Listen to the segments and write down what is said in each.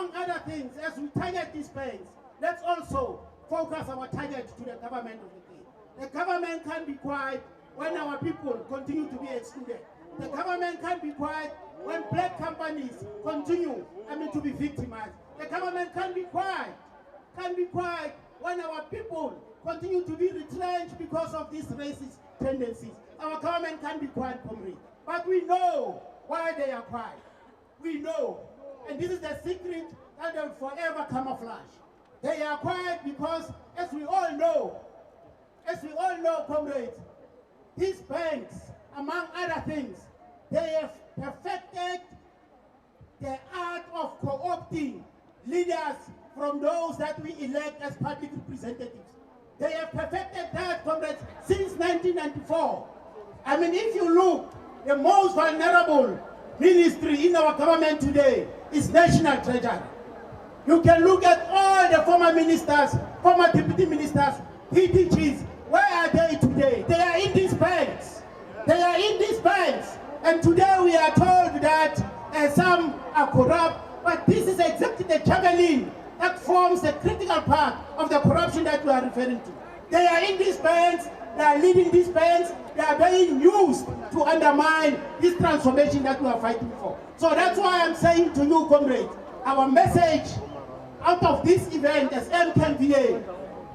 among other things, as we target these banks, let's also focus our target to the government of the day. The government can't be quiet when our people continue to be excluded. The government can't be quiet when black companies continue, to be victimized. The government can't be quiet when our people continue to be retrenched because of these racist tendencies. Our government can't be quiet, comrade. But we know why they are quiet. We know. And this is the secret that they will forever camouflage. They are quiet because, as we all know, comrades, these banks, among other things, they have perfected the art of co-opting leaders from those that we elect as public representatives. They have perfected that, comrades, since 1994. If you look, the most vulnerable ministry in our government today is National Treasury. You can look at all the former ministers, former deputy ministers, PDGs. Where are they today? They are in these banks. They are in these banks. And today we are told that some are corrupt, but this is exactly the javelin that forms the critical part of the corruption that we are referring to. They are in these banks, they are leading these banks, they are being used to undermine this transformation that we are fighting for. So that's why I'm saying to you, comrades, our message out of this event as MKMVA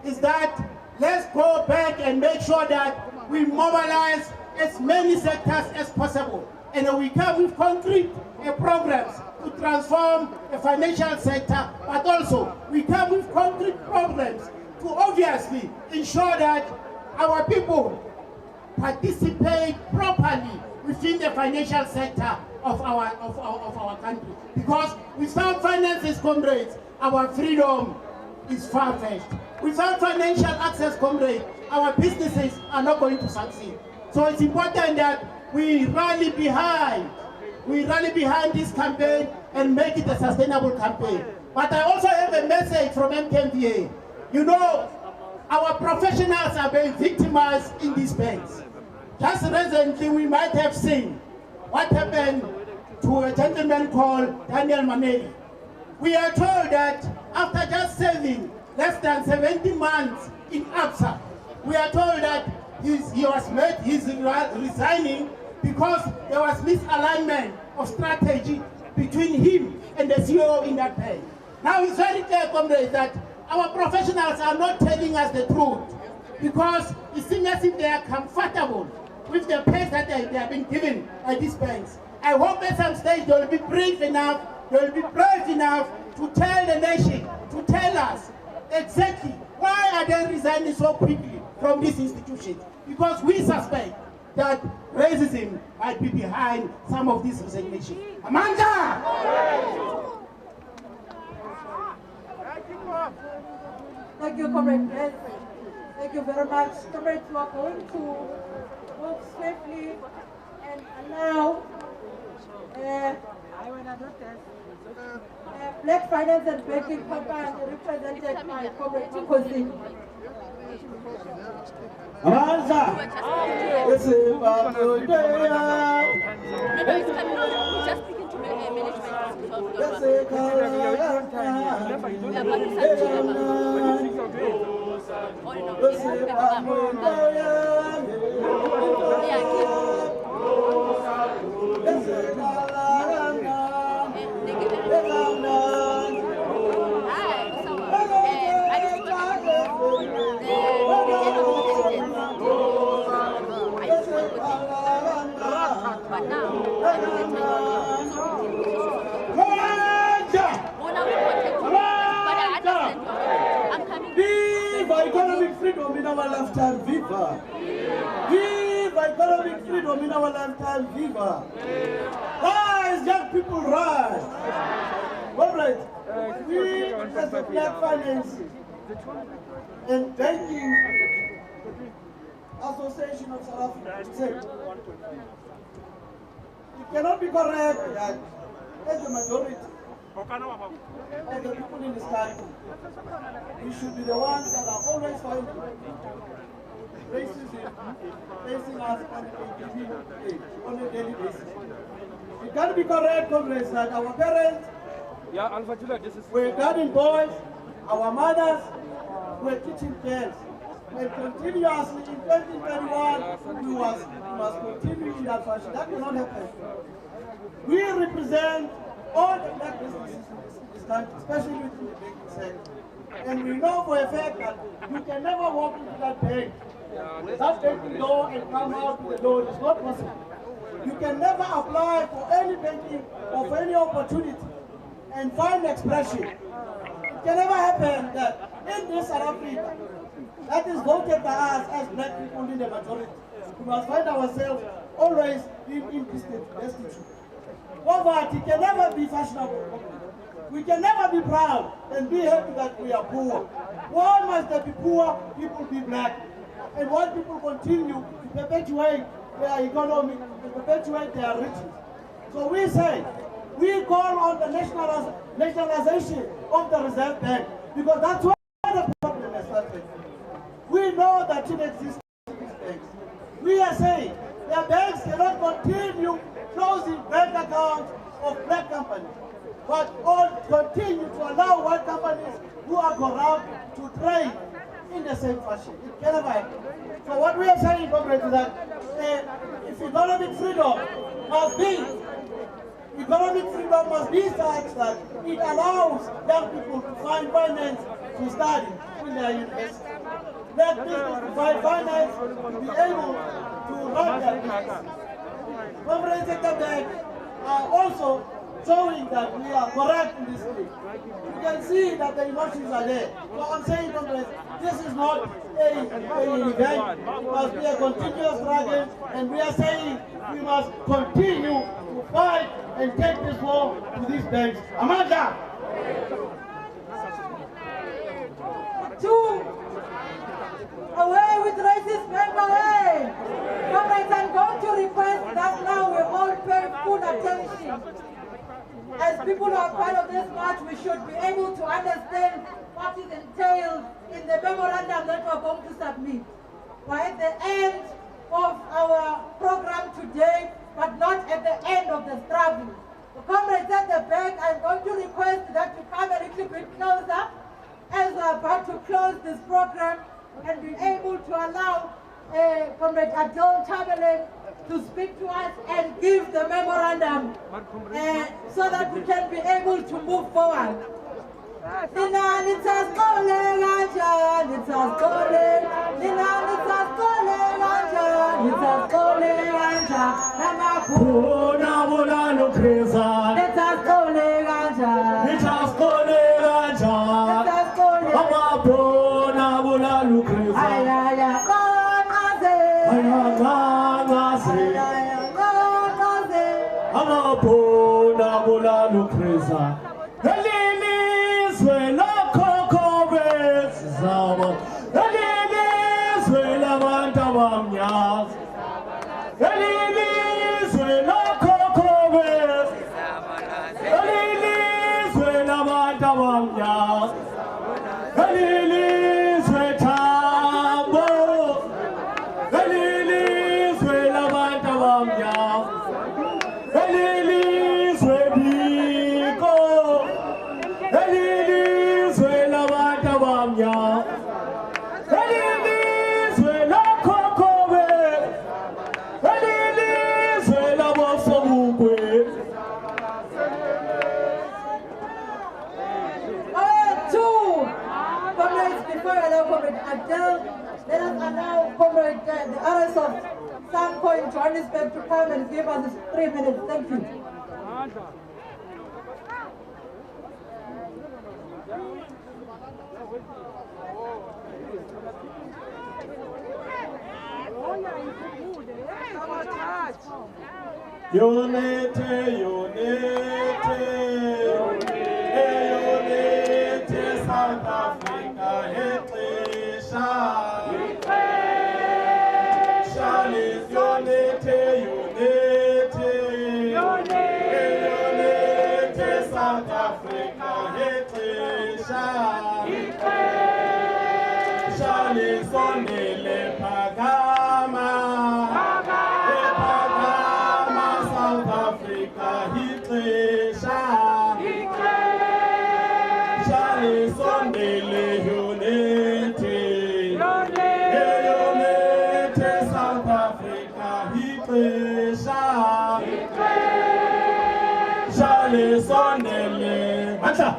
is that let's go back and make sure that we mobilize as many sectors as possible. And we come with concrete programs to transform the financial sector, but also we come with concrete programs to obviously ensure that our people participate properly within the financial sector of our country. Because without finances, comrades, our freedom is far-fetched. Without financial access, comrades, our businesses are not going to succeed. So it's important that we rally behind this campaign and make it a sustainable campaign. But I also have a message from MKMVA. You know, our professionals are being victimized in these banks. Just recently, we might have seen what happened to a gentleman called Daniel Maneli. We are told that after just serving less than 17 months in ABSA, we are told that he's resigning because there was misalignment of strategy between him and the CEO in that bank. Now it's very clear, comrades, that our professionals are not telling us the truth because it seems as if they are comfortable with the pace that they have been given by these banks. I hope at some stage they will be brave enough to tell the nation, to tell us exactly why are they resigning so quickly from these institutions. Because we suspect that racism might be behind some of these resignations. Amanda! Thank you, Comrade. Thank you very much. Comrades, we are going to move swiftly and allow Black Finance and Banking Company represented by Comrade Makosi. Viva economic freedom in our lifetime, viva! Viva economic freedom in our lifetime, viva! Rise, young people, rise! All right, we as the Black Finance and Banking Association of South Africa say it cannot be correct that as the majority of the people in this country, we should be the ones that are always fighting racism facing us on a daily basis. It can't be correct, comrades, that our parents We're guarding boys, our mothers, we're teaching girls. And continuously in 2021, we must continue in that fashion. That will not happen. We represent all the black businesses in this country, especially within the banking sector. And we know for a fact that you can never walk into that bank, that banking door and come out with the door. It's not possible. You can never apply for any banking or for any opportunity and find expression. It can never happen that in this South Africa, that is voted by us as black people in the majority, we must find ourselves always in destitute. Poverty can never be fashionable. We can never be proud and be happy that we are poor. Why must there be poor, people be black? And why people continue to perpetuate their economy, to perpetuate their riches? So we say, we call on the nationalization of the Reserve Bank, because that's where the problem is started. We know that it exists in these banks. We are saying that banks cannot continue closing bank accounts of black companies, but all continue to allow white companies who are corrupt to trade in the same fashion. It can never happen. So what we are saying, comrades, is that if economic freedom must be such that it allows young people to find finance to study in their university. Let business to find finance to be able to run their business. Comrades at the bank are also showing that we are correct in this thing. You can see that the emotions are there. So I'm saying, comrades, this is not an event. It must be a continuous struggle, and we are saying we must continue to fight and take this war to these banks. Amanda! Away with racist bank, away! Comrades, I'm going to request that now we all pay full attention. As people who are part of this march, we should be able to understand what is entailed in the memorandum that we are going to submit. We're at the end of our program today, but not at the end of the struggle. The comrades at the back, I'm going to request that you come a little bit closer as we're about to close this program and be able to allow Comrade Adol Chamberlain to speak to us and give the memorandum so that we can be able to move forward. Let us allow Comrade the RS of Sanko in Johannesburg to come and give us 3 minutes. Thank you. Unity, unity, unity, South Africa, South Africa, Shali Sonile Pagama, South Africa, Sondele, sondele. Mancha.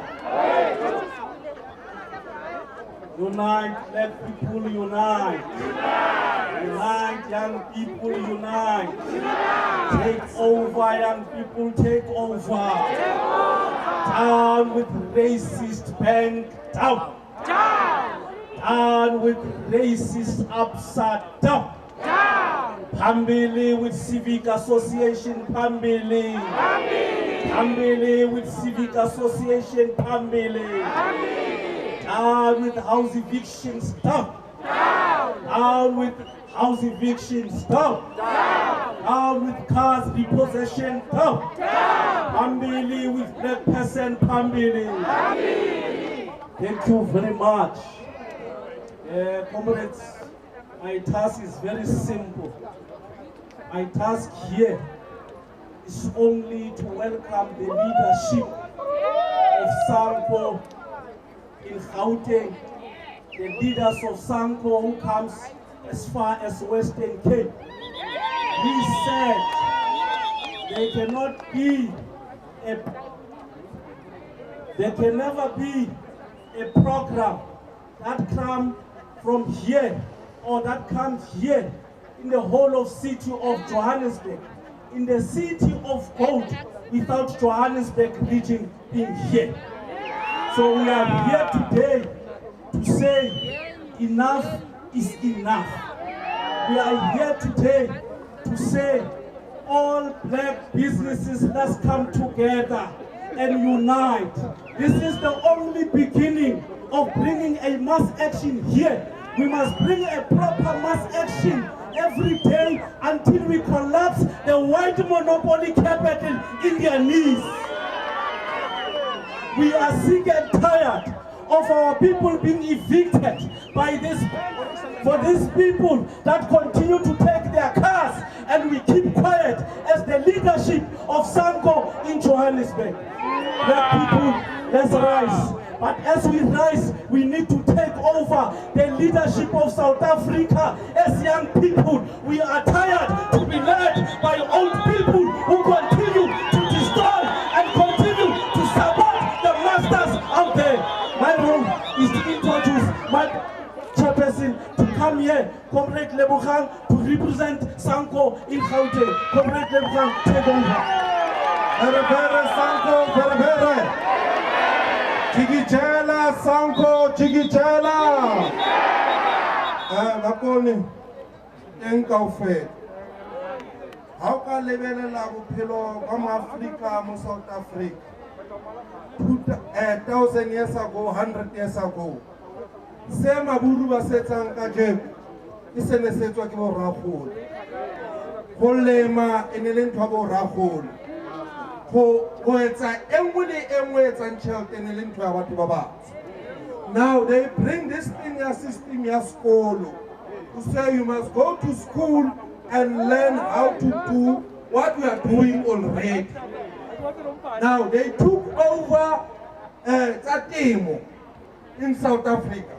Unite, let people unite. Unite, young people unite. Take over, young people, take over. Down with racist bank, down. Down with racist upside down. Phambili with civic association, Phambili. Phambili with civic association, Phambili. Down with house evictions, down. Down with house evictions, down. Down with cars repossession, down. Phambili with black person, Phambili. Thank you very much. Comrades, my task is very simple. My task here is only to welcome the leadership of SANCO in Gauteng, the leaders of SANCO who comes as far as Western Cape. We said there can never be a program that comes from here or that comes here in the whole of city of Johannesburg, in the city of gold, without Johannesburg region being here. So we are here today to say enough is enough. We are here today to say all black businesses, let's come together and unite. This is the only beginning of bringing a mass action here. We must bring a proper mass action every day until we collapse the white monopoly capital in their knees. We are sick and tired of our people being evicted by these people that continue to take their cars, and we keep quiet as the leadership of SANCO in Johannesburg. Black people, let's rise. But as we rise, we need to take over the leadership of South Africa. As young people, we are tired to be led by old people who continue to destroy and continue to support the masters out there. My role is to introduce my chairperson to come here, Comrade Lebogang, to represent SANCO in Gauteng. Comrade Lebogang, take over. Verevere SANCO, verevere. Chigitela SANCO, chigitela. Bakoni, enkaufet. How can lebelela bophelo ba Africa mo South Africa? 1,000 years ago, 100 years ago. Se maburu ba setsang ka jeko. E se ne setswa ke bo ragolo. Go lema ene le ntwa bo ragolo. Now they bring this thing as system as school to say you must go to school and learn how to do what we are doing already. Now they took over Tatemo in South Africa.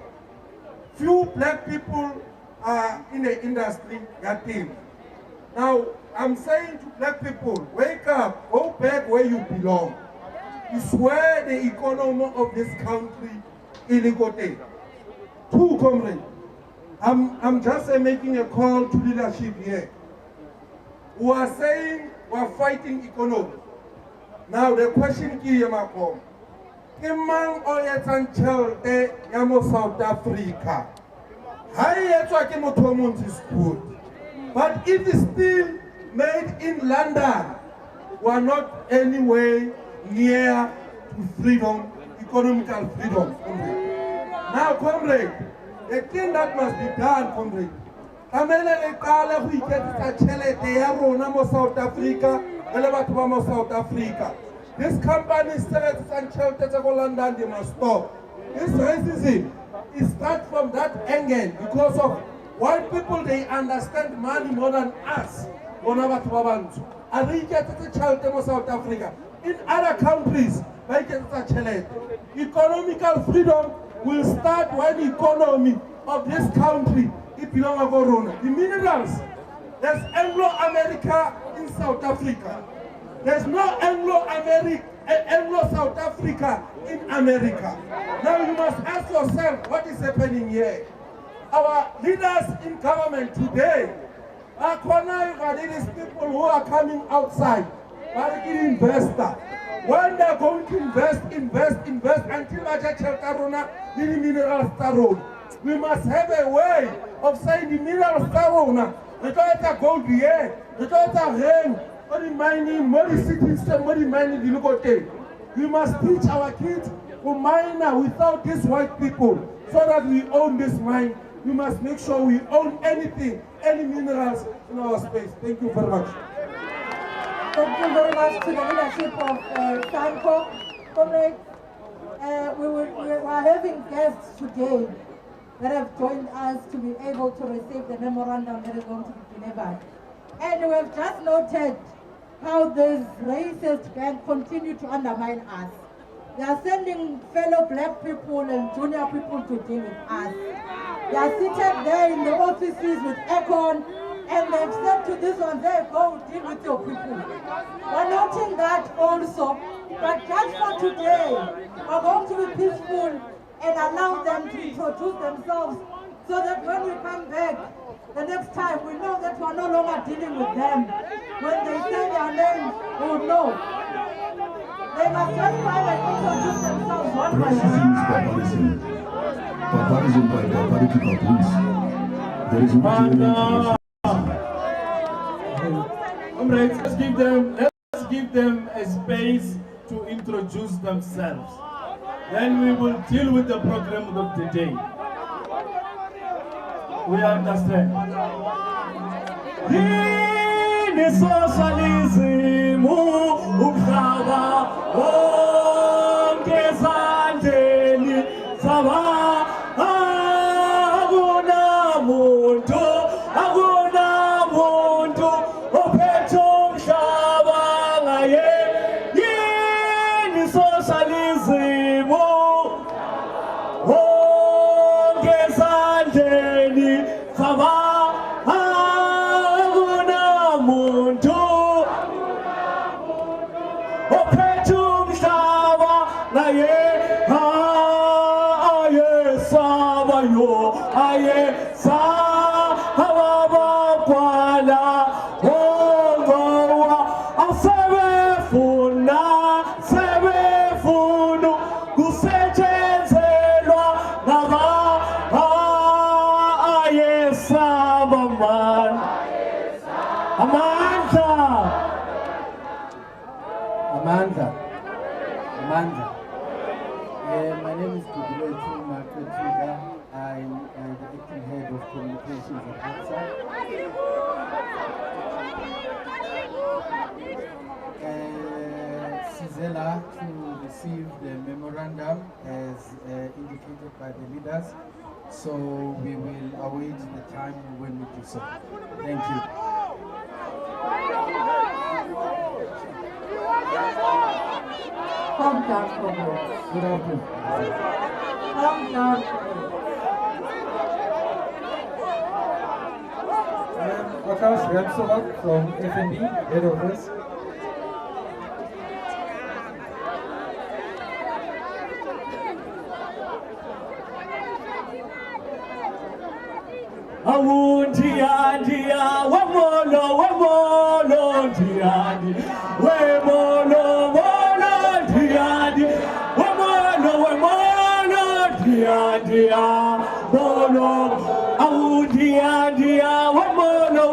Few black people are in the industry Tatemo. Now I'm saying to black people, wake up, go back where you belong. It's where the economy of this country is going. Two comrades. I'm just making a call to leadership here. We are saying we are fighting economy. Now the question is, Kimang Oyetanchel de Yamo South Africa. Is good. But it is still made in London. We are not anywhere near to freedom, economical freedom, comrade. Now, comrade, the thing that must be done, comrade, South Africa, South Africa. This company London, they must stop. This racism is start from that angle because of white people, they understand money more than us. South Africa. In other countries, economical freedom will start when the economy of this country it belongs to Corona. The minerals, there's Anglo-America in South Africa. There's no Anglo-South Africa in America. Now you must ask yourself what is happening here. Our leaders in government today are these people who are coming outside, are investor. When they're going to invest until the mineral starone. We must have a way of saying the mineral starone. The toilet gold here, the toilet rain, the mining, the city system, the mining, the local. We must teach our kids to mine without these white people so that we own this mine. We must make sure we own anything, any minerals in our space. Thank you very much. Thank you very much to the leadership of Sanco. Comrades, we are having guests today that have joined us to be able to receive the memorandum that is going to be delivered. And we have just noted how this racist bank continue to undermine us. They are sending fellow black people and junior people to deal with us. They are seated there in the offices with Econ, and they've said to this one, there, go deal with your people. We're noting that also, but just for today, we're going to be peaceful and allow them to introduce themselves so that when we come back the next time, we know that we're no longer dealing with them. When they say their names, we will know. They must just come and introduce themselves one by one. Barbarism by barbarity baboons. There is no Comrades, let's give them a space to introduce themselves. Then we will deal with the program of the day. We understand. Ini socialism umhlaba wonke ezandleni zaba akunamuntu ophethe umhlaba ngaye. Yini socialism wonke ezandleni zaba akunamuntu ophethe umhlaba ngaye. Ayesaba yo ayesaba bakwala ongowa asebefuna kusetshenzelwa ngaba ayesaba man amandla. My name is Kubuletu Makwetuga. I'm the acting head of communications at AXA. Sizela to receive the memorandum as indicated by the leaders. So we will await the time when we do so. Thank you. Calm down, comrades. Good afternoon. Calm down. Akash Ramsawat from FNB, head office. Awundia, wemolo, diadi, wemolo, diadi, wemolo, diadi, bolo, awundia, wemolo,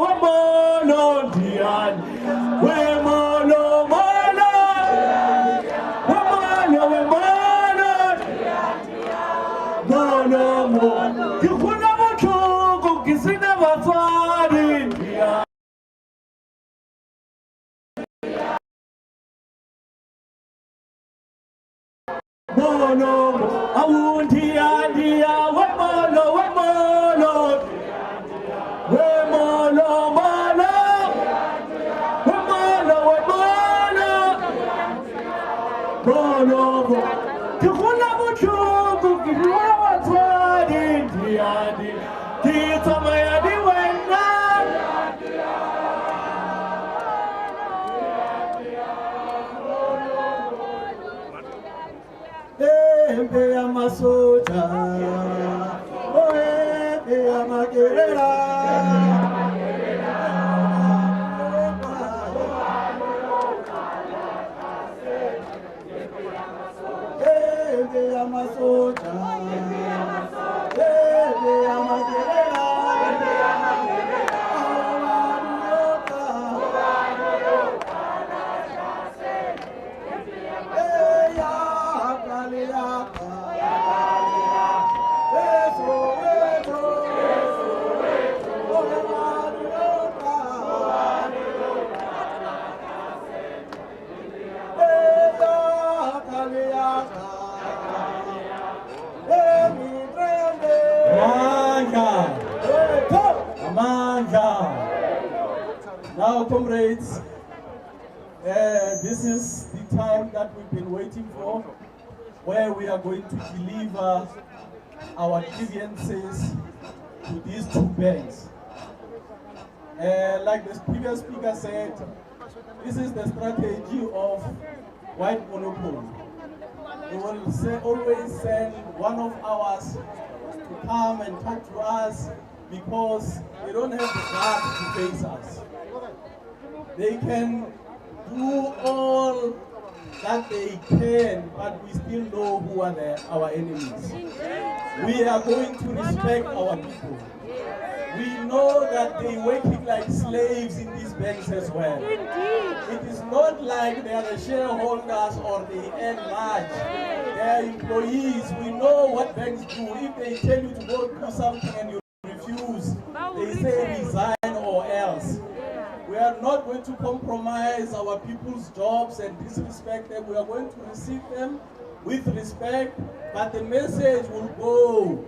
diadi, wemolo, kifuna muchuku kisina batwari bono awundia wemolo bono kifuna muchuku kisina batwari diadi kitamayadi wena Embe ya masoja, oh embe ya magerera. Embe ya masoja, embe ya magerera. Now, comrades, this is the time that we've been waiting for, where we are going to deliver our grievances to these two banks. Like the previous speaker said, this is the strategy of white monopoly. They will always send one of ours to come and talk to us because they don't have the guts to face us. They can do all that they can, but we still know who are our enemies. We are going to respect our people. We know that they working like slaves in these banks as well. It is not like they are the shareholders or they earn much. They are employees. We know what banks do. If they tell you to go do something and you refuse, they say resign or else. We are not going to compromise our people's jobs and disrespect them. We are going to receive them with respect, but the message will go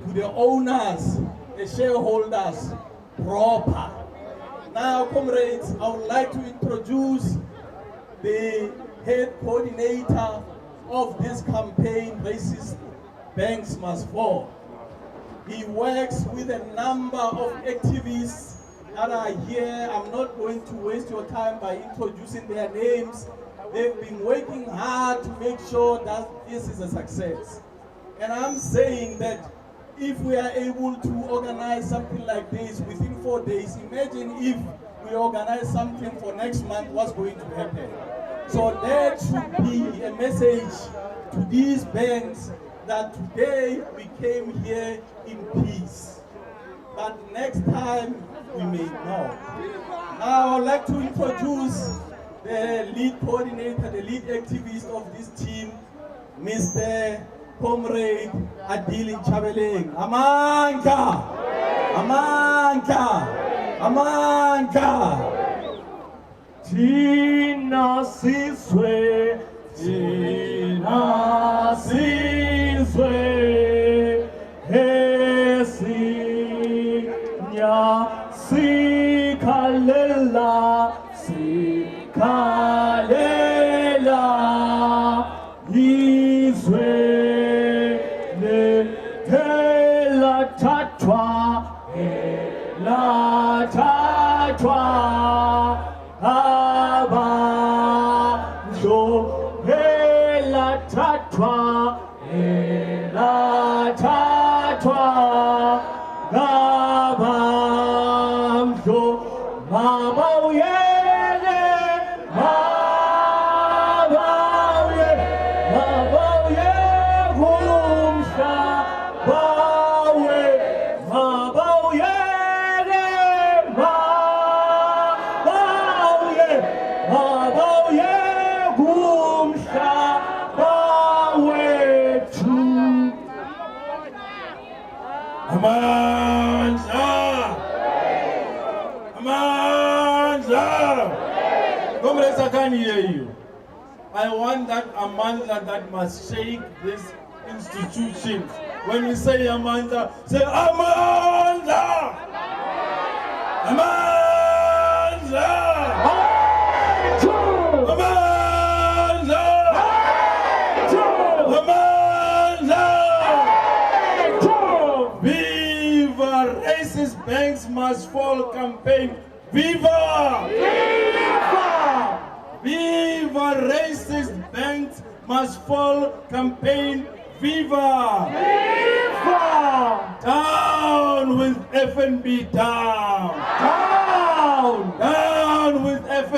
to the owners, the shareholders, proper. Now, comrades, I would like to introduce the head coordinator of this campaign, Racist Banks Must Fall. He works with a number of activists that are here. I'm not going to waste your time by introducing their names. They've been working hard to make sure that this is a success. And I'm saying that if we are able to organize something like this within 4 days, imagine if we organize something for next month, what's going to happen? So that should be a message to these banks that today we came here in peace. But next time, we may know. Now I would like to introduce the lead coordinator, the lead activist of this team, Mr. Comrade Adili Chabeleng. Amanka! Amanka! Amanka! Tina Siswe, Tina Siswe, Hesinya Sikalela, Sikalela, Izwe, Tela Tatwa, La Tatwa, Abanjo, La Tatwa, La Tatwa, Abanjo, Mama Uyele, Mama Uyele, Mama Uyele, Gumsha, Bawe, Mama Uyele, Mama Uyele, Mama Uyele, Gumsha, Bawe, Tu. Amandla! Amandla! Comrades, I can hear you. I want that Amandla that must shake these institutions. When we say Amandla, say Amandla! Amandla! Amandla! Amandla! Viva Racist Banks Must Fall campaign! Viva! Viva! Viva Racist Banks Must Fall campaign! Viva! Viva! Down with FNB, down! Down! Down with FNB,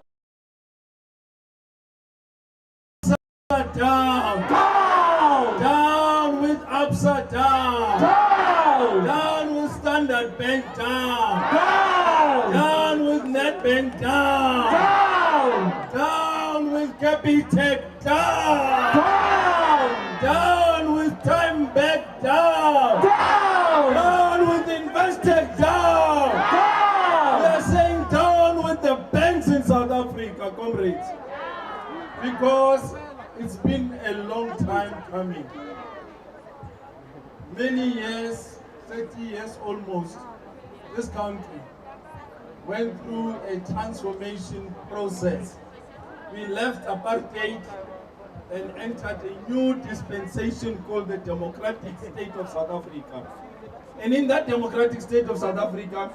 down! Down! Down with Absa, down! Down! Down with Standard Bank, down! Down! Down with NetBank, down! Down! Down with Capitec, down! Down! Down with Time Back, down! Down! Down with Investec, down! Down! We are saying down with the banks in South Africa, comrades. Because it's been a long time coming. Many years, 30 years almost, this country went through a transformation process. We left apartheid and entered a new dispensation called the Democratic State of South Africa. And in that Democratic State of South Africa,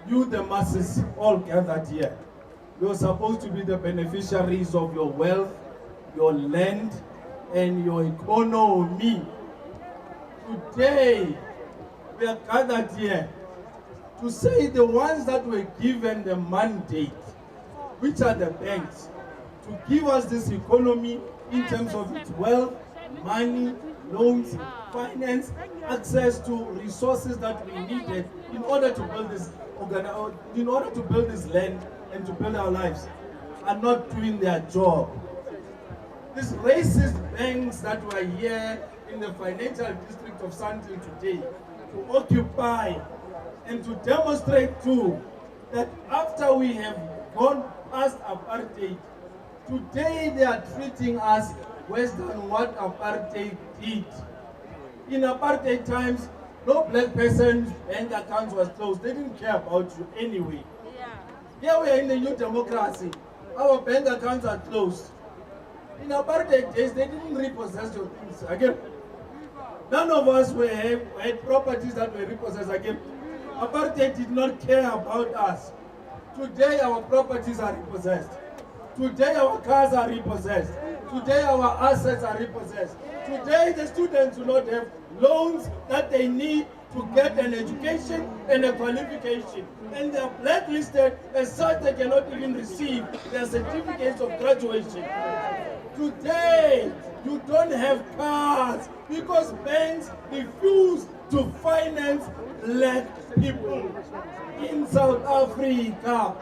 you, the masses, all gathered here. You're supposed to be the beneficiaries of your wealth, your land, and your economy. Today, we are gathered here to say the ones that were given the mandate, which are the banks, to give us this economy in terms of its wealth, money, loans, finance, access to resources that we needed in order to build this land and to build our lives, are not doing their job. These racist banks that were here in the financial district of Sandton today to occupy and to demonstrate too that after we have gone past apartheid, today they are treating us worse than what apartheid did. In apartheid times, no black person's bank account was closed. They didn't care about you anyway. Here we are in the new democracy. Our bank accounts are closed. In apartheid days, they didn't repossess your things again. None of us had properties that were repossessed again. Apartheid did not care about us. Today our properties are repossessed. Today our cars are repossessed. Today our assets are repossessed. Today the students do not have loans that they need to get an education and a qualification. And they are blacklisted, as such they cannot even receive their certificates of graduation. Today, you don't have cars because banks refuse to finance black people in South Africa.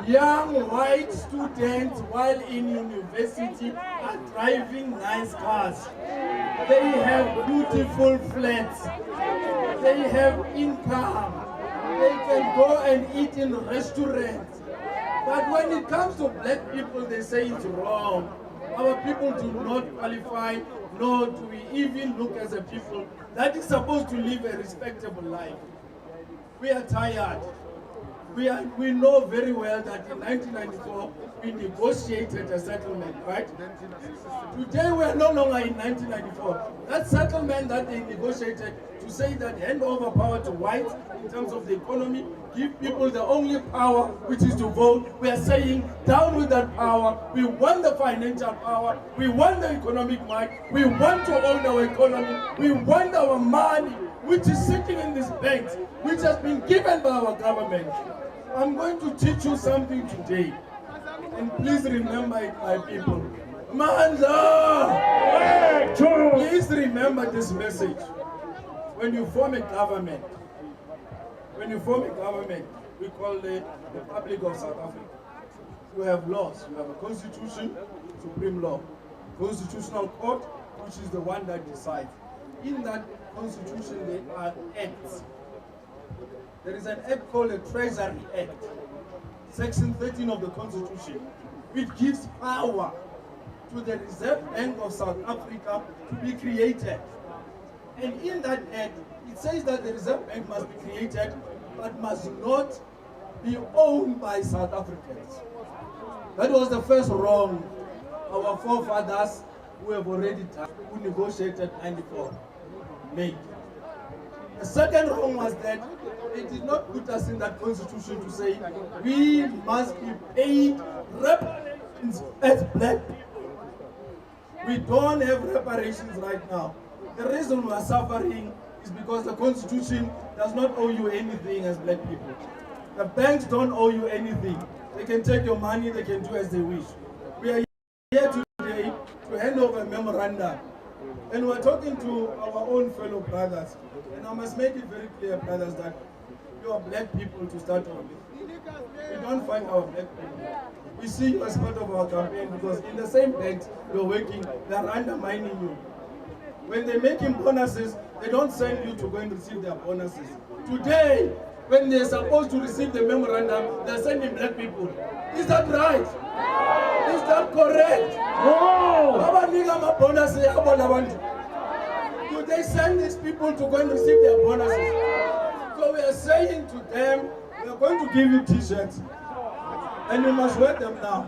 Young white students while in university are driving nice cars. They have beautiful flats. They have income. They can go and eat in restaurants. But when it comes to black people, they say it's wrong. Our people do not qualify, nor do we even look as a people that is supposed to live a respectable life. We are tired. We know very well that in 1994, we negotiated a settlement, right? Today, we are no longer in 1994. That settlement that they negotiated to say that hand over power to whites in terms of the economy, give people the only power, which is to vote. We are saying, down with that power. We want the financial power. We want the economic might. We want to own our economy. We want our money, which is sitting in these banks, which has been given by our government. I'm going to teach you something today. And please remember it, my people. Mandla! Please remember this message. When you form a government, we call the Republic of South Africa. You have laws. You have a constitution, supreme law. Constitutional court, which is the one that decides. In that constitution, there are acts. There is an act called the Treasury Act, Section 13 of the Constitution, which gives power to the Reserve Bank of South Africa to be created. And in that act, it says that the Reserve Bank must be created, but must not be owned by South Africans. That was the first wrong our forefathers, who have already done, who negotiated 94, made. The second wrong was that they did not put us in that constitution to say we must be paid reparations as black people. We don't have reparations right now. The reason we are suffering is because the Constitution does not owe you anything as black people. The banks don't owe you anything. They can take your money, they can do as they wish. We are here today to hand over a memorandum. And we're talking to our own fellow brothers. And I must make it very clear, brothers, that you are black people to start off with. We don't find our black people. We see you as part of our campaign because in the same banks you're working, they're undermining you. When they're making bonuses, they don't send you to go and receive their bonuses. Today, when they're supposed to receive the memorandum, they're sending black people. Is that right? Is that correct? Do they send these people to go and receive their bonuses? So we are saying to them, we are going to give you t-shirts. And you must wear them now.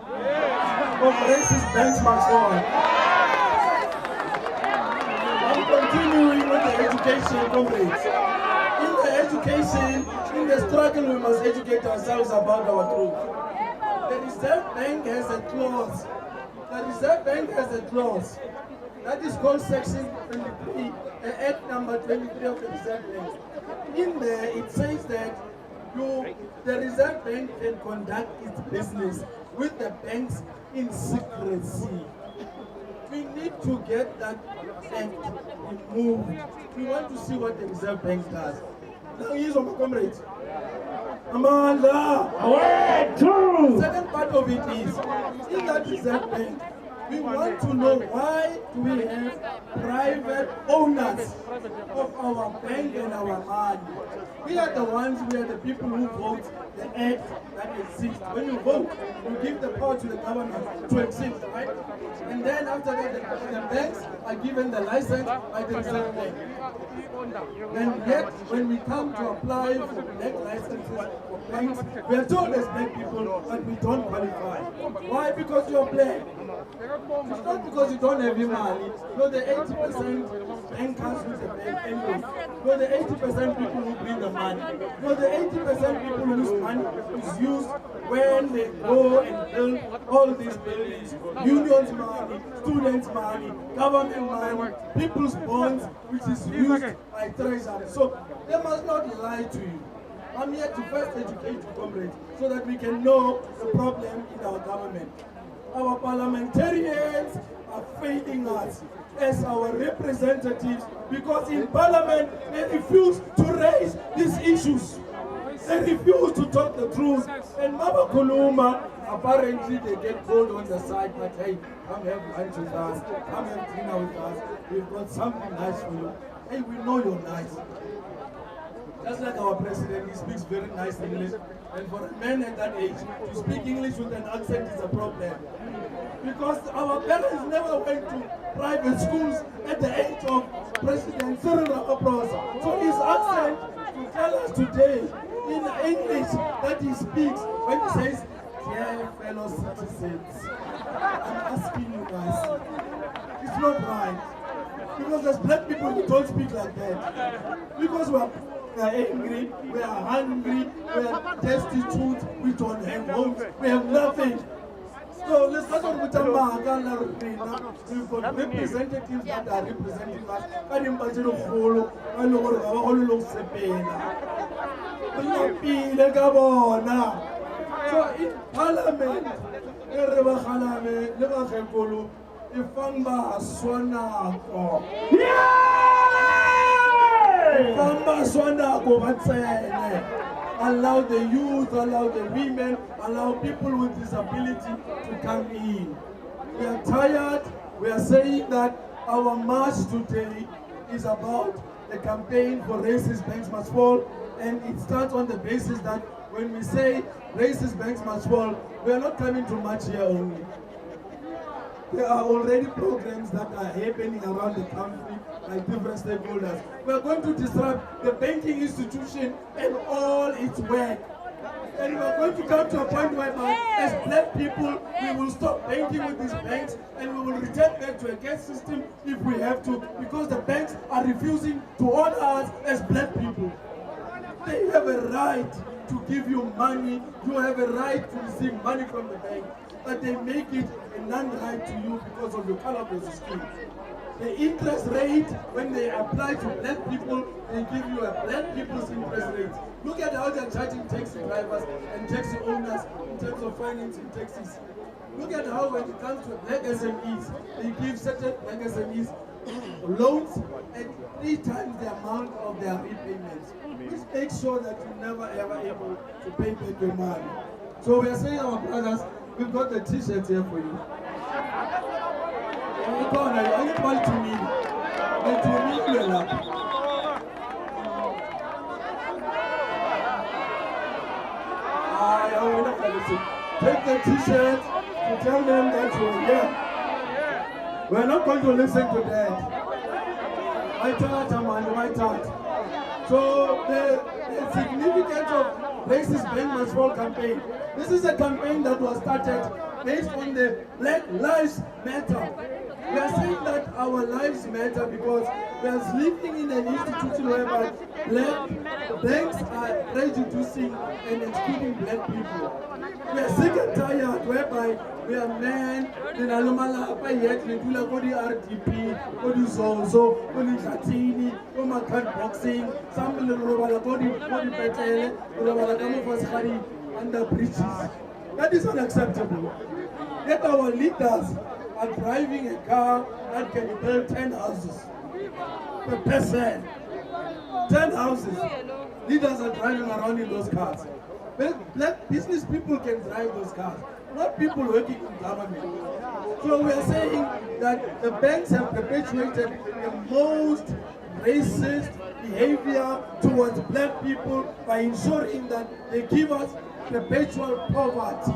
Of racist banks must go on. I'm continuing with the education, comrades. In the education, in the struggle, we must educate ourselves about our truth. The Reserve Bank has a clause. The Reserve Bank has a clause. That is called Section 23, Act number 23 of the Reserve Bank. In there, it says that the Reserve Bank can conduct its business with the banks in secrecy. We need to get that act removed. We want to see what the Reserve Bank does. Now, here's my comrades. Amanda! The second part of it is, in that Reserve Bank, we want to know why do we have private owners of our bank and our money. We are the ones, we are the people who vote the act that exists. When you vote, you give the power to the government to exist, right? And then after that, the banks are given the license by the Reserve Bank. And yet, when we come to apply for black licenses for banks, we are told as black people that we don't qualify. Why? Because you're black. It's not because you don't have your money. No, the 80% bankers with the bank anyway. No, the 80% people who bring the money. No, the 80% people whose money is used when they go and build all these buildings. Unions money, students money, government money, people's bonds, which is used by treasury. So they must not lie to you. I'm here to first educate you, comrades, so that we can know the problem in our government. Our parliamentarians are failing us as our representatives because in parliament they refuse to raise these issues. They refuse to talk the truth. And Mama Kuluma, apparently they get gold on the side, but hey, come have lunch with us, come have dinner with us. We've got something nice for you. Hey, we know you're nice. Just like our president, he speaks very nice English. And for a man at that age, to speak English with an accent is a problem. Because our parents never went to private schools at the age of President Cyril Ramaphosa. So his accent to tell us today in English that he speaks when he says, "Dear fellow citizens, I'm asking you guys, it's not right. Because as black people, we don't speak like that. Because we are angry, we are hungry, we are destitute, we don't have homes, we have nothing. So let's not talk about we've got representatives that are representing us. So in parliament, allow the youth, allow the women, allow people with disability to come in. We are tired. We are saying that our march today is about the campaign for racist banks must fall, and it starts on the basis that when we say racist banks must fall, we are not coming to march here only. There are already programs that are happening around the country by different stakeholders. We are going to disrupt the banking institution and all its work. And we are going to come to a point whereby, as black people, we will stop banking with these banks and we will return back to a cash system if we have to, because the banks are refusing to honor us as black people. They have a right to give you money. You have a right to receive money from the bank, but they make it and none write to you because of the color of your skin. The interest rate, when they apply to black people, they give you a black people's interest rate. Look at how they're charging taxi drivers and taxi owners in terms of financing taxis. Look at how when it comes to black SMEs, they give certain black SMEs loans at 3 times the amount of their repayments. Which makes sure that you're never ever able to pay back your money. So we are saying, our brothers, we've got the t-shirts here for you. Anybody to me, and to me, you're lucky. Take the t-shirt to tell them that you're here. We're not going to listen to that. My thought, Amanda, my thought. So the significance of Racist Bank Must Fall campaign. This is a campaign that was started based on the Black Lives Matter. We are saying that our lives matter because we are living in an institution whereby black banks are prejudicing and excluding black people. We are sick and tired whereby we are men, in Alumalapa yet, we do like the RDP, body Zonzo, body Katini, Omakan boxing, some little body betel, under bridges. That is unacceptable. Yet our leaders are driving a car that can build 10 houses per person. 10 houses. Leaders are driving around in those cars. Black business people can drive those cars, not people working in government. So we are saying that the banks have perpetuated the most racist behavior towards black people by ensuring that they give us perpetual poverty.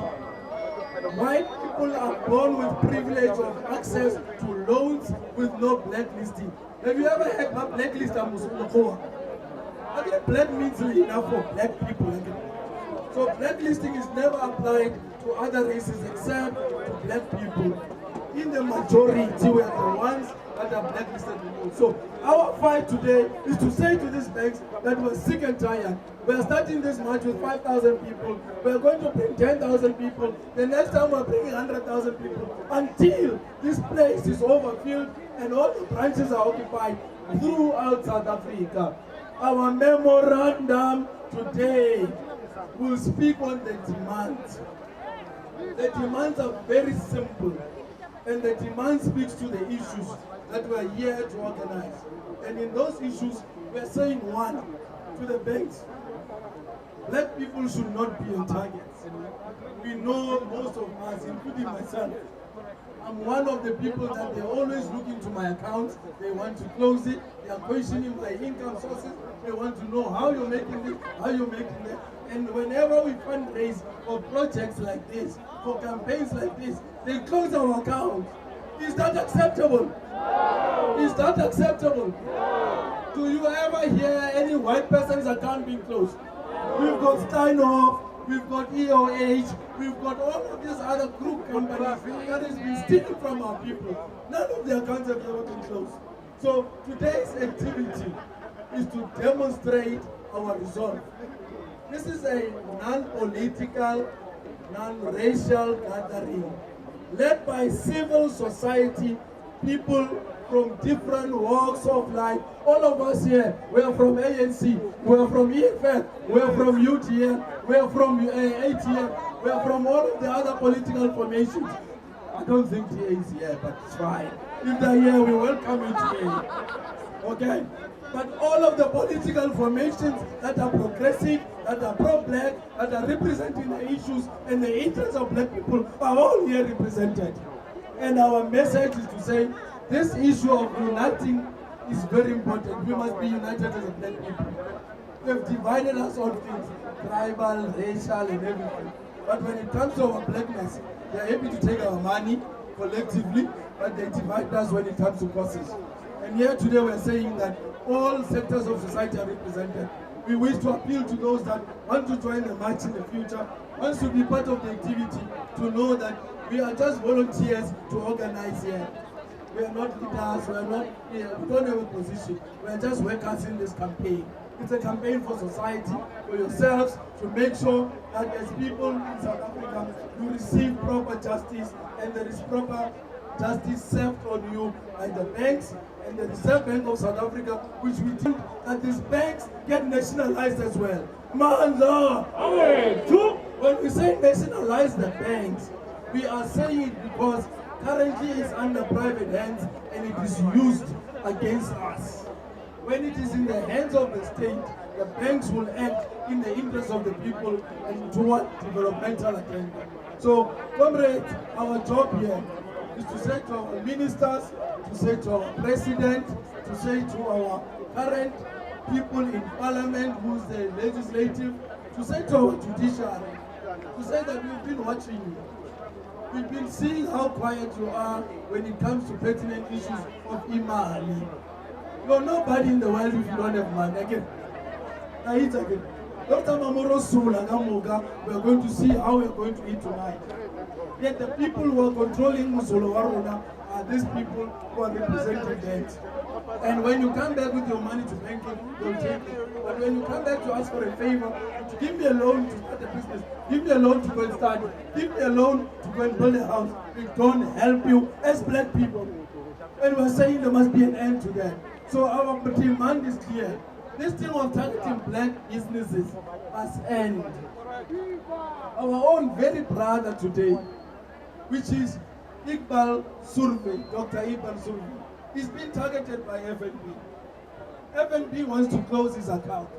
White people are born with privilege of access to loans with no blacklisting. Have you ever had a blacklist of Muslim? I think black means enough for black people. So blacklisting is never applied to other races except to black people. In the majority, we are the ones that are blacklisted. So our fight today is to say to these banks that we're sick and tired. We're starting this march with 5,000 people. We're going to bring 10,000 people. The next time we're bringing 100,000 people until this place is overfilled and all the branches are occupied throughout South Africa. Our memorandum today will speak on the demands. The demands are very simple, and the demand speaks to the issues that we are here to organize. And in those issues, we are saying one, to the banks, black people should not be on targets. We know most of us, including myself, I'm one of the people that they always look into my accounts, they want to close it, they are questioning my income sources, they want to know how you're making this, how you're making that. And whenever we fundraise for projects like this, for campaigns like this, they close our account. Is that acceptable? No. Is that acceptable? No. Do you ever hear any white person's account being closed? No. We've got Steinhoff, we've got EOH, we've got all of these other group companies that has been stealing from our people. None of their accounts have ever been closed. So today's activity is to demonstrate our resolve. This is a non-political, non-racial gathering led by civil society, people from different walks of life. All of us here, we are from ANC, we are from EFF, we are from UTN, we are from ATM, we are from all of the other political formations. I don't think TA is here, but it's fine. If they're here, we welcome you today. Okay? But all of the political formations that are progressive, that are pro-black, that are representing the issues and the interests of black people are all here represented. And our message is to say, this issue of uniting is very important. We must be united as a black people. They've divided us on things, tribal, racial, and everything. But when it comes to our blackness, they're happy to take our money collectively, but they divide us when it comes to causes. And here today we're saying that all sectors of society are represented. We wish to appeal to those that want to join the march in the future, wants to be part of the activity, to know that we are just volunteers to organize here. We are not leaders, we are not here, we don't have a position. We are just workers in this campaign. It's a campaign for society, for yourselves, to make sure that as people in South Africa, you receive proper justice and there is proper justice served on you by the banks and the Reserve Bank of South Africa, which we think that these banks get nationalized as well. Mandla! When we say nationalize the banks, we are saying it because currently it's under private hands and it is used against us. When it is in the hands of the state, the banks will act in the interest of the people and toward developmental agenda. So, comrades, our job here is to say to our ministers, to say to our president, to say to our current people in parliament, who's the legislative, to say to our judiciary, to say that we've been watching you. We've been seeing how quiet you are when it comes to pertinent issues of imali. You're nobody in the world if you don't have money. Again, again. We are going to see how we are going to eat tonight. Yet the people who are controlling Musolo Waruna are these people who are representing banks. And when you come back with your money to banking, they'll take it. But when you come back to ask for a favor, to give me a loan to start a business, give me a loan to go and study, give me a loan to go and build a house, we don't help you as black people. And we're saying there must be an end to that. So our demand is clear. This thing of targeting black businesses must end. Our own very brother today, which is Iqbal Survey, Dr. Iqbal Survey, he's been targeted by FNB. FNB wants to close his account.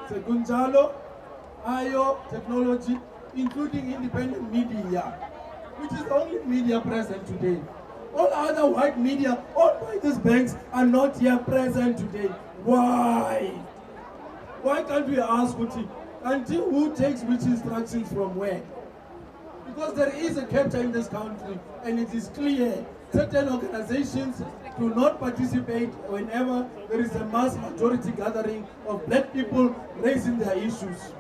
Sekunjalo, Ayo, Technology, including independent media, which is the only media present today. All other white media owned by these banks are not here present today. Why? Why can't we ask until who takes which instructions from where? Because there is a capture in this country, and it is clear certain organizations do not participate whenever there is a mass majority gathering of black people raising their issues.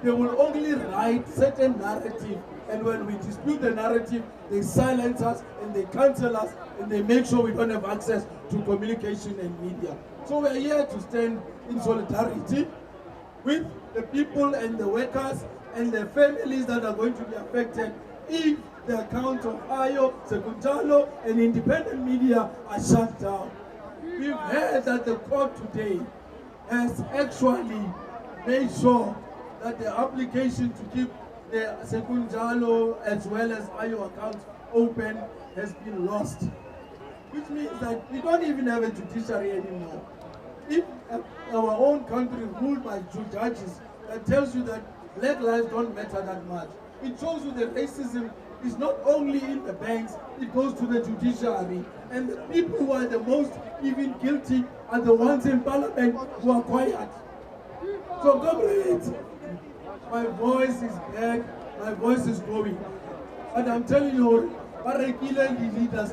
They will only write certain narrative, and when we dispute the narrative, they silence us and they cancel us and they make sure we don't have access to communication and media. So we are here to stand in solidarity with the people and the workers and the families that are going to be affected if the accounts of Ayo, Sekunjalo, and independent media are shut down. We've heard that the court today has actually made sure that the application to keep the Sekunjalo as well as Ayo accounts open has been lost. Which means that we don't even have a judiciary anymore. If our own country ruled by judges, that tells you that black lives don't matter that much. It shows you that racism is not only in the banks, it goes to the judiciary. And the people who are the most even guilty are the ones in parliament who are quiet. So comrades, my voice is back, my voice is growing. And I'm telling you, leaders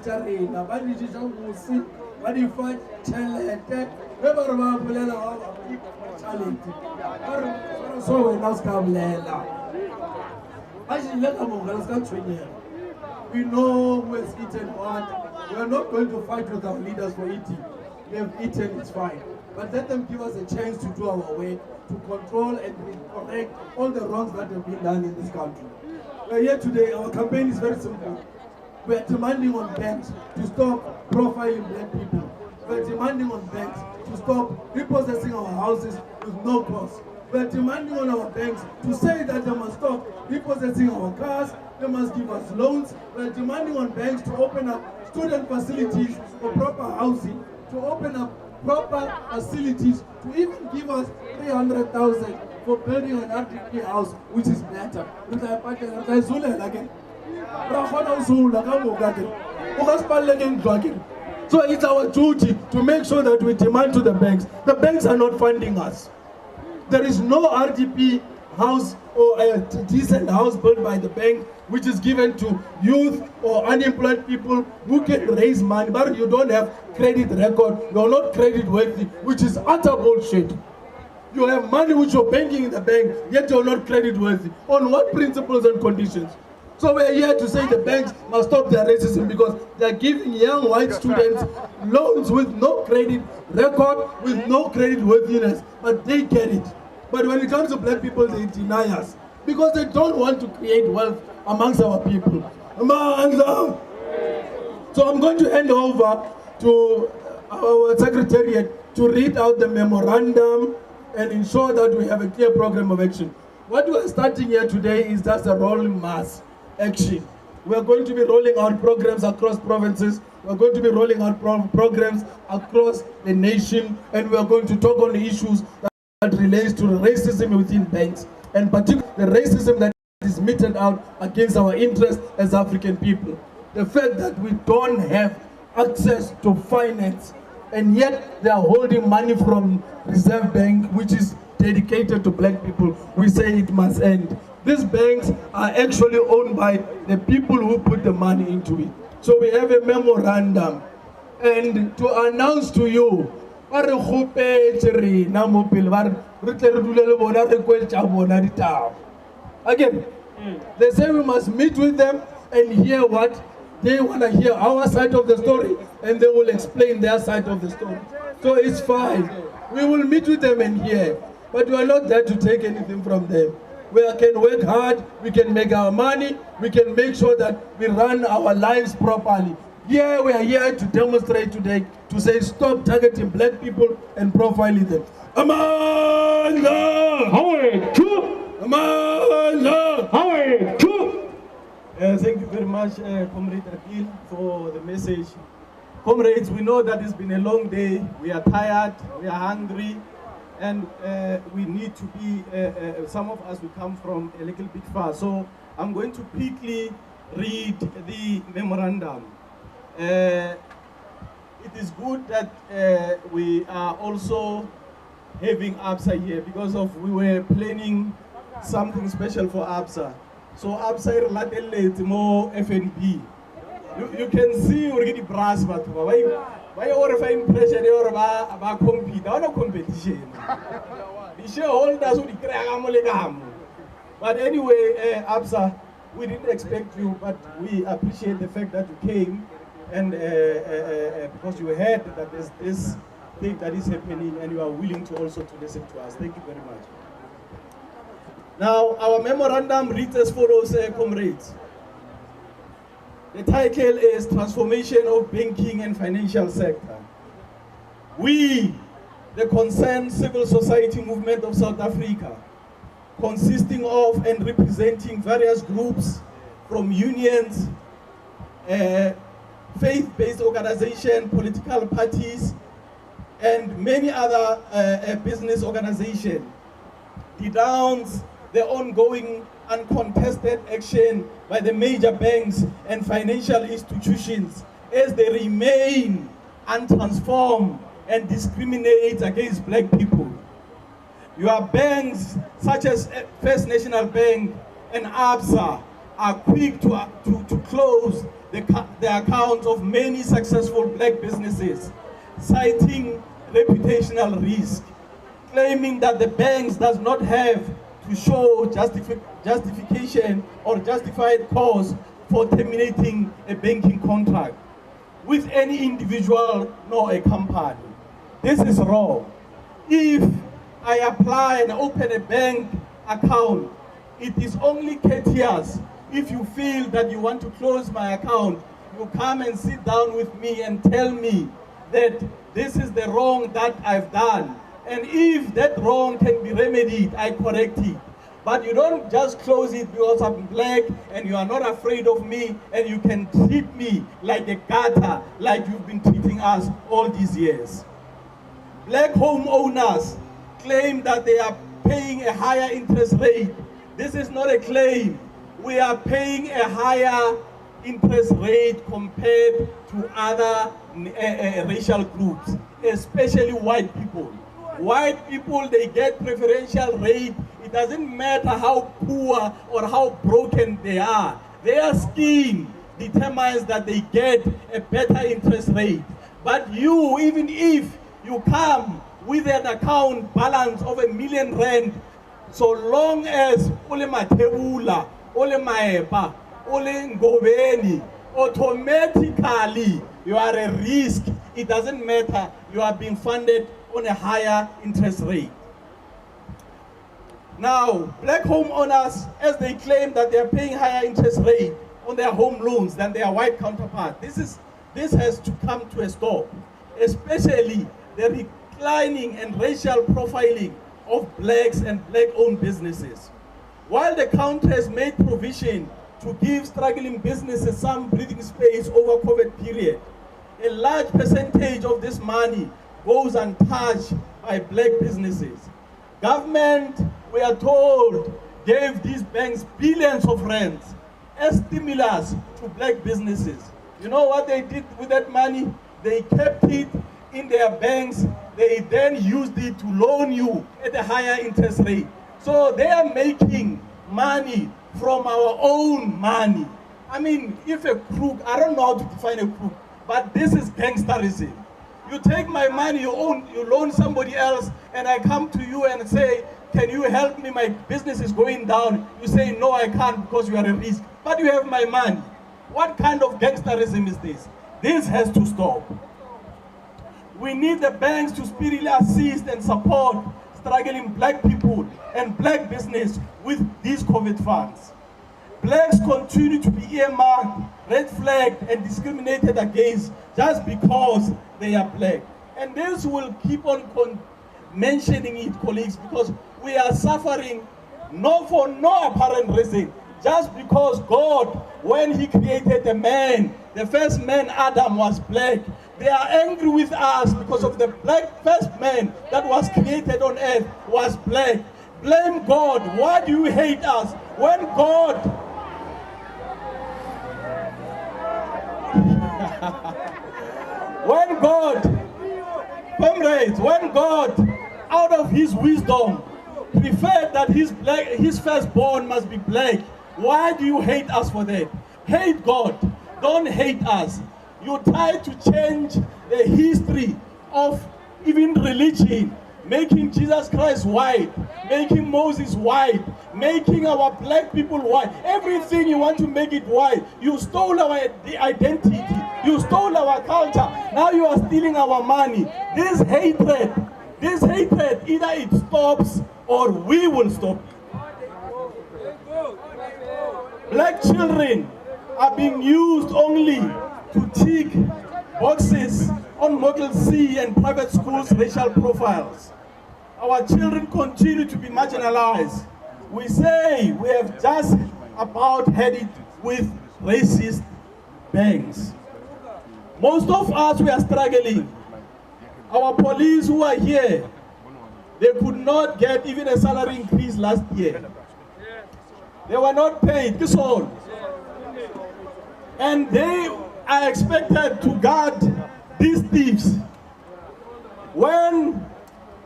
we know who has eaten what. We are not going to fight with our leaders for eating. They have eaten, it's fine. But let them give us a chance to do our way, to control and correct all the wrongs that have been done in this country. We are here today, our campaign is very simple. We are demanding on banks to stop profiling black people. We are demanding on banks to stop repossessing our houses with no cost. We are demanding on our banks to say that they must stop repossessing our cars, they must give us loans. We are demanding on banks to open up student facilities for proper housing, to open up proper facilities, to even give us 300,000 for building an RDP house, which is better. So it's our duty to make sure that we demand to the banks. The banks are not funding us. There is no RDP house or a decent house built by the bank which is given to youth or unemployed people who can raise money, but you don't have credit record, you're not credit worthy, which is utter bullshit. You have money which you're banking in the bank, yet you're not credit worthy. On what principles and conditions? So we're here to say the banks must stop their racism because they're giving young white students loans with no credit record, with no credit worthiness, but they get it. But when it comes to black people, they deny us because they don't want to create wealth amongst our people. Amandla. So I'm going to hand over to our secretariat to read out the memorandum and ensure that we have a clear program of action. What we are starting here today is just a rolling mass action. We are going to be rolling out programs across provinces. We are going to be rolling out programs across the nation, and we are going to talk on the issues that relates to racism within banks, and particularly the racism that is meted out against our interests as African people. The fact that we don't have access to finance, and yet they are holding money from Reserve Bank, which is dedicated to black people. We say it must end. These banks are actually owned by the people who put the money into it. So we have a memorandum, and to announce to you, again, they say we must meet with them and hear what they want to hear, our side of the story, and they will explain their side of the story. So it's fine. We will meet with them and hear, but we are not there to take anything from them. We can work hard, we can make our money, we can make sure that we run our lives properly. Yeah, we are here to demonstrate today, to say stop targeting black people and profiling them. Amanda! Amanda! Thank you very much, Comrade Akil, for the message. Comrades, we know that it's been a long day. We are tired, we are hungry, and we need to be, some of us will come from a little bit far. So I'm going to quickly read the memorandum. It is good that we are also having ABSA here because we were planning something special for ABSA. So ABSA related more FNB. You can see already brass, but why or impression or about compete on a competition. The shareholders would create. But anyway, ABSA, we didn't expect you, but we appreciate the fact that you came, and because you heard that there's this thing that is happening, and you are willing to also to listen to us. Thank you very much. Now, our memorandum reads as follows, comrades. The title is Transformation of Banking and Financial Sector. We, the concerned civil society movement of South Africa, consisting of and representing various groups from unions, faith-based organizations, political parties, and many other business organizations, denounce the ongoing uncontested action by the major banks and financial institutions as they remain untransformed and discriminate against black people. Your banks, such as First National Bank and ABSA, are quick to close the accounts of many successful black businesses, citing reputational risk, claiming that the banks does not have to show justification or justified cause for terminating a banking contract with any individual nor a company. This is wrong. If I apply and open a bank account, it is only courteous if you feel that you want to close my account, you come and sit down with me and tell me that this is the wrong that I've done. And if that wrong can be remedied, I correct it. But you don't just close it because I'm black and you are not afraid of me and you can treat me like a gutter, like you've been treating us all these years. Black homeowners claim that they are paying a higher interest rate. This is not a claim. We are paying a higher interest rate compared to other racial groups, especially white people. White people, they get preferential rate. It doesn't matter how poor or how broken they are. Their scheme determines that they get a better interest rate. But you, even if you come with an account balance of R1 million, so long as ole mathebula, ole maepa, ole ngobeni, automatically you are a risk. It doesn't matter. You are being funded on a higher interest rate. Now, black homeowners, as they claim that they are paying higher interest rate, on their home loans than their white counterpart. This has to come to a stop, especially the declining and racial profiling of blacks and black-owned businesses. While the country has made provision to give struggling businesses some breathing space over COVID period, a large percentage of this money goes untouched by black businesses. Government, we are told, gave these banks billions of rands as stimulus to black businesses. You know what they did with that money? They kept it in their banks. They then used it to loan you at a higher interest rate. So they are making money from our own money. I mean, if a crook, I don't know how to define a crook, but this is gangsterism. You take my money, you loan somebody else, and I come to you and say, can you help me? My business is going down. You say, no, I can't because you are a risk. But you have my money. What kind of gangsterism is this? This has to stop. We need the banks to speedily assist and support struggling black people and black business with these COVID funds. Blacks continue to be earmarked, red flagged, and discriminated against just because they are black. And this will keep on mentioning it, colleagues, because we are suffering for no apparent reason. Just because God, when He created the man, the first man, Adam, was black. They are angry with us because of the first man that was created on earth was black. Blame God. Why do you hate us? When God comrades, when God, out of His wisdom, preferred that his firstborn must be black, why do you hate us for that? Hate God, don't hate us. You try to change the history of even religion, making Jesus Christ white, making Moses white, making our black people white. Everything you want to make it white. You stole our identity. You stole our culture. Now you are stealing our money. This hatred, either it stops or we will stop it. Black children are being used only to tick boxes on Model C and private schools' racial profiles. Our children continue to be marginalized. We say we have just about had it with racist banks. Most of us, we are struggling. Our police who are here, they could not get even a salary increase last year. They were not paid, this all. And they are expected to guard these thieves. When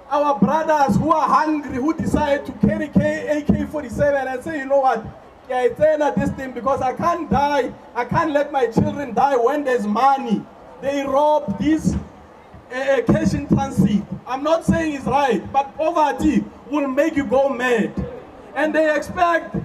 our brothers who are hungry, who decide to carry AK-47 and say, you know what, it's this thing because I can't die, I can't let my children die when there's money. They rob this cash in transit. I'm not saying it's right, but poverty will make you go mad. And they expect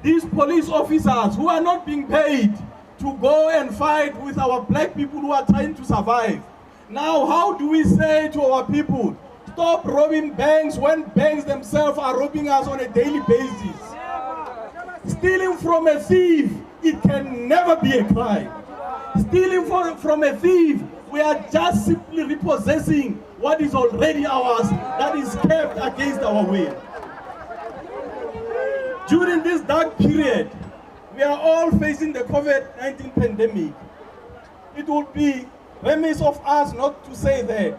these police officers who are not being paid to go and fight with our black people who are trying to survive. Now, how do we say to our people, stop robbing banks when banks themselves are robbing us on a daily basis? Stealing from a thief, it can never be a crime. Stealing from a thief, we are just simply repossessing what is already ours that is kept against our will. During this dark period, we are all facing the COVID-19 pandemic. It would be remiss of us not to say that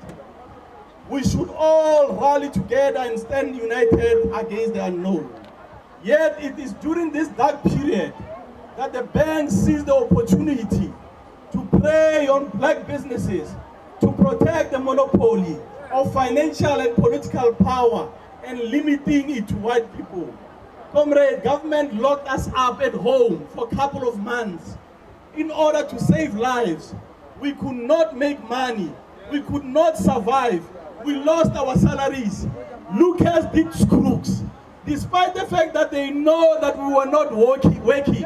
we should all rally together and stand united against the unknown. Yet it is during this dark period that the bank sees the opportunity to prey on black businesses to protect the monopoly of financial and political power and limiting it to white people. Comrade, government locked us up at home for a couple of months in order to save lives. We could not make money. We could not survive. We lost our salaries. Lucas did crooks. Despite the fact that they know that we were not working,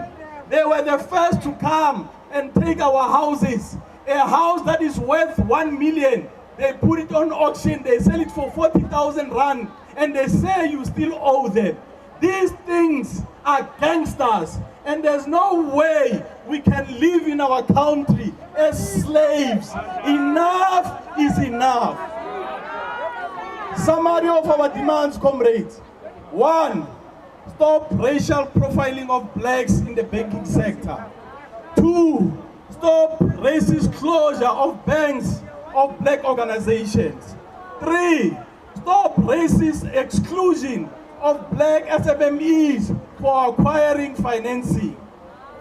they were the first to come and take our houses. A house that is worth 1 million, they put it on auction, they sell it for 40,000 rand, and they say you still owe them. These things are gangsters, and there's no way we can live in our country as slaves. Enough is enough. Summary of our demands, comrades. 1, stop racial profiling of blacks in the banking sector. 2, stop racist closure of banks of black organizations. 3, stop racist exclusion of black SMMEs for acquiring financing.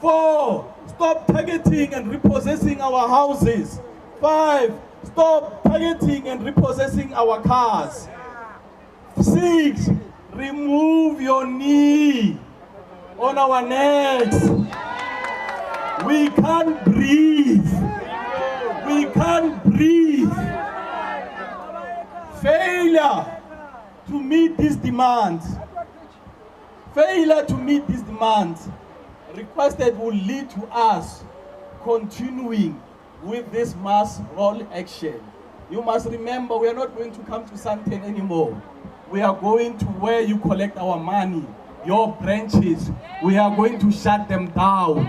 4, stop targeting and repossessing our houses. 5, stop targeting and repossessing our cars. 6, remove your knee on our necks. We can't breathe. We can't breathe. Failure to meet these demands. Failure to meet these demands requested will lead to us continuing with this mass roll action. You must remember, we are not going to come to Santen anymore. We are going to where you collect our money, your branches. We are going to shut them down.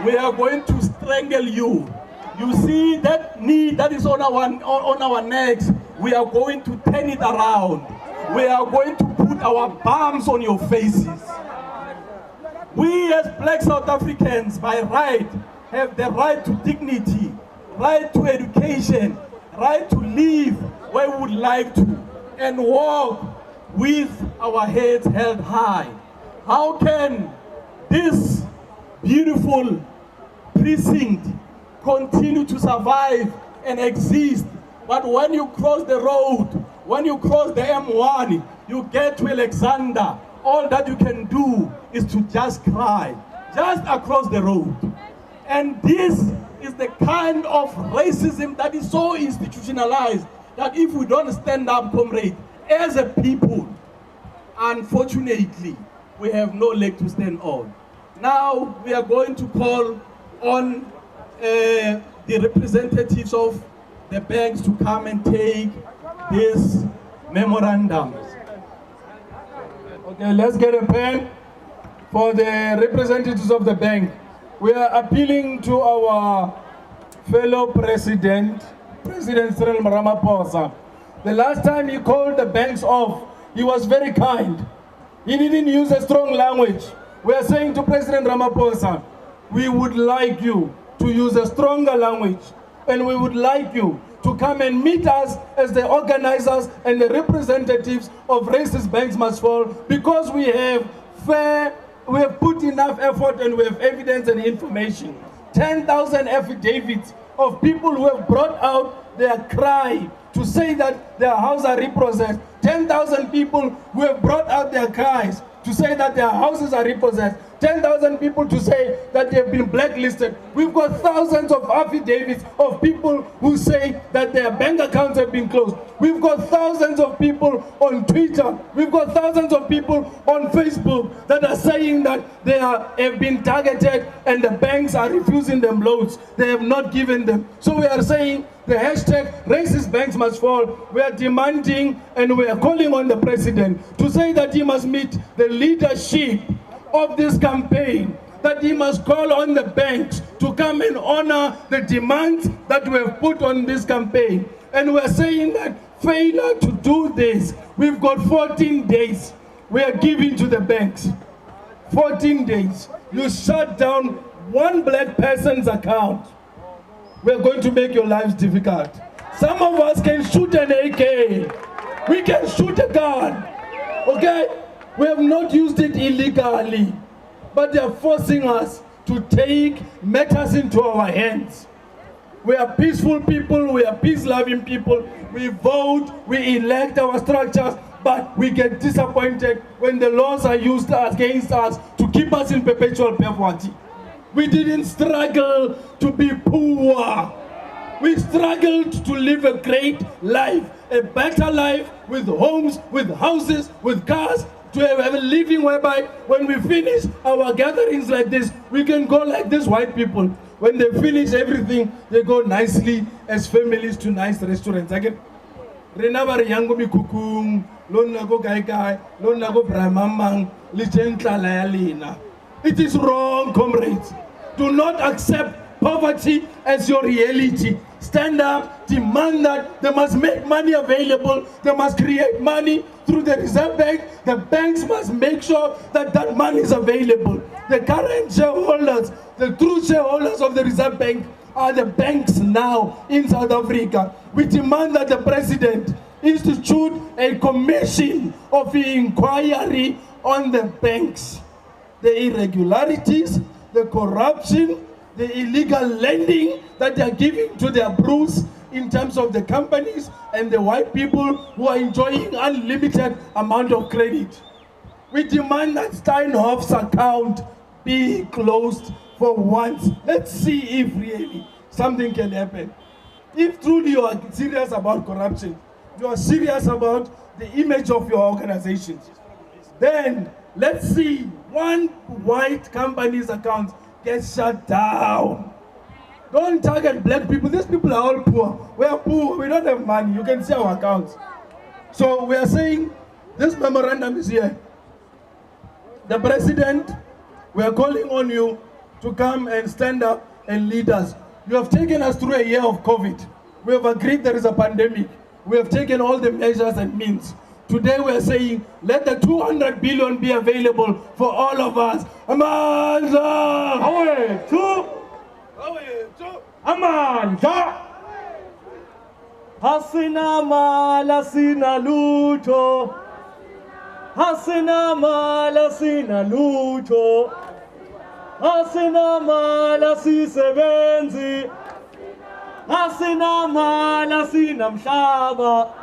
We are going to strangle you. You see that knee that is on our necks, we are going to turn it around. We are going to put our palms on your faces. We as black South Africans, by right, have the right to dignity, right to education, right to live where we would like to, and walk with our heads held high. How can this beautiful precinct continue to survive and exist? But when you cross the road, when you cross the M1, you get to Alexander, all that you can do is to just cry, just across the road. And this is the kind of racism that is so institutionalized that if we don't stand up, comrade, as a people, unfortunately, we have no leg to stand on. Now we are going to call on the representatives of the banks to come and take this memorandum. Okay, let's get a pen for the representatives of the bank. We are appealing to our fellow President Cyril Ramaphosa. The last time he called the banks off, he was very kind. He didn't use a strong language. We are saying to President Ramaphosa, we would like you to use a stronger language, and we would like you to come and meet us as the organizers and the representatives of Racist Banks Must Fall, because we have put enough effort and we have evidence and information. 10,000 affidavits of people who have brought out their cry to say that their houses are repossessed. 10,000 people who have brought out their cries to say that their houses are repossessed. 10,000 people to say that they have been blacklisted. We've got thousands of affidavits of people who say that their bank accounts have been closed. We've got thousands of people on Twitter. We've got thousands of people on Facebook that are saying that they have been targeted and the banks are refusing them loans. They have not given them. So we are saying the hashtag Racist Banks Must Fall. We are demanding and we are calling on the president to say that he must meet the leadership of this campaign, that he must call on the banks to come and honor the demands that we have put on this campaign. And we're saying that failure to do this, we've got 14 days we are giving to the banks. 14 days. You shut down one black person's account, we're going to make your lives difficult. Some of us can shoot an AK. We can shoot a gun. Okay? We have not used it illegally, but they are forcing us to take matters into our hands. We are peaceful people, we are peace-loving people. We vote, we elect our structures, but we get disappointed when the laws are used against us to keep us in perpetual poverty. We didn't struggle to be poor. We struggled to live a great life, a better life with homes, with houses, with cars, to have a living whereby when we finish our gatherings like this, we can go like these white people. When they finish everything, they go nicely as families to nice restaurants. Again, Renava Yango Mikukung, Lonago Gaigai, Lonago Bramamang, Lichentra Layalina. It is wrong, comrades. Do not accept poverty as your reality. Stand up, demand that they must make money available, they must create money through the Reserve Bank. The banks must make sure that that money is available. The current shareholders, the true shareholders of the Reserve Bank are the banks now in South Africa. We demand that the President institute a commission of inquiry on the banks, the irregularities, the corruption, the illegal lending that they are giving to their bros in terms of the companies and the white people who are enjoying unlimited amount of credit. We demand that Steinhoff's account be closed for once. Let's see if really something can happen. If truly you are serious about corruption, you are serious about the image of your organizations, then let's see one white company's account gets shut down. Don't target black people. These people are all poor. We are poor. We don't have money. You can see our accounts. So we are saying this memorandum is here. The President, we are calling on you to come and stand up and lead us. You have taken us through a year of COVID. We have agreed there is a pandemic. We have taken all the measures and means. Today we are saying, let the 200 billion be available for all of us. Amandla! Amandla! Hasina mala sina luto. Hasina mala sina luto. Hasina mala si sebenzi. Hasina mala sina mshaba.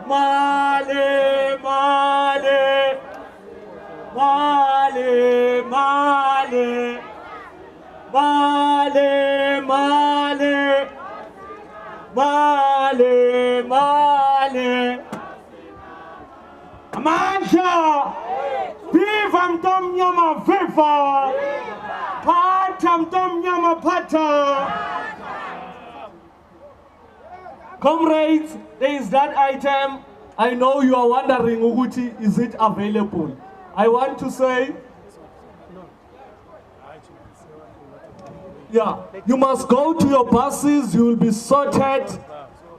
Male, male, male, male, male, male, male, male. Amandla! Viva mtomnyama viva! Pata mtomnyama pata! Comrades, there is that item. I know you are wondering, Uguti, is it available? I want to say, yeah, you must go to your buses, you will be sorted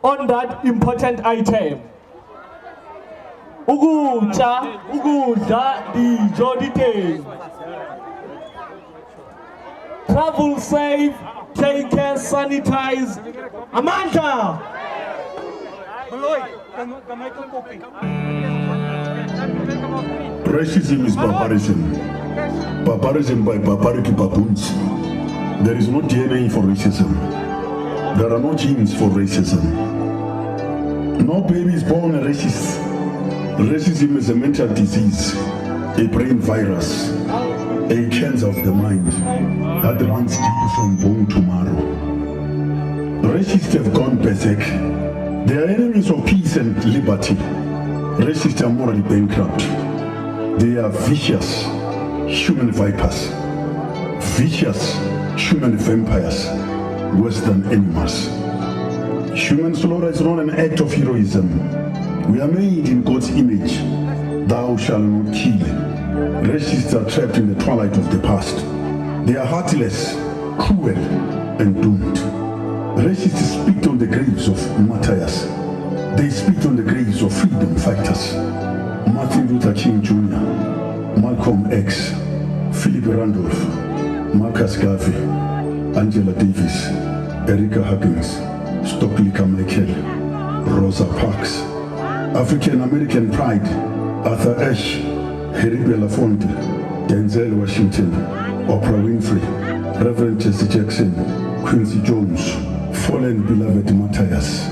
on that important item. Ugucha, Uguja, dijo diteng. Travel safe, take care, sanitize. Amandla! Racism is barbarism. Barbarism by barbaric baboons. There is no DNA for racism. There are no genes for racism. No baby is born a racist. Racism is a mental disease, a brain virus, a cancer of the mind that runs deep from bone to marrow. Racists have gone berserk. They are enemies of peace and liberty. Racists are morally bankrupt. They are vicious human vipers, vicious human vampires, worse than animals. Human slaughter is not an act of heroism. We are made in God's image. Thou shalt not kill. Racists are trapped in the twilight of the past. They are heartless, cruel, and doomed. Racists spit on the graves of martyrs. They spit on the graves of freedom fighters. Martin Luther King Jr., Malcolm X, Philip Randolph, Marcus Garvey, Angela Davis, Erica Huggins, Stokely Carmichael, Rosa Parks, African American pride, Arthur Ashe, Harry Belafonte, Denzel Washington, Oprah Winfrey, Reverend Jesse Jackson, Quincy Jones, fallen beloved martyrs,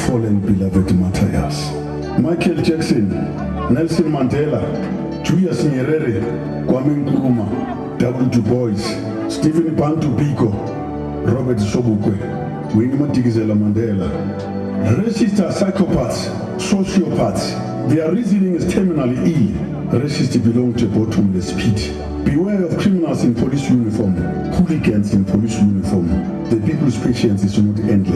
fallen beloved martyrs. Michael Jackson, Nelson Mandela, Julius Nyerere, Kwame Nkrumah, W. Du Bois, Stephen Bantu Biko, Robert Sobukwe, Winnie Madikizela Mandela. Racists are psychopaths, sociopaths. Their reasoning is terminally ill. Racists belong to a bottomless pit. Beware of criminals in police uniform, hooligans in police uniform. The people's patience is not endless.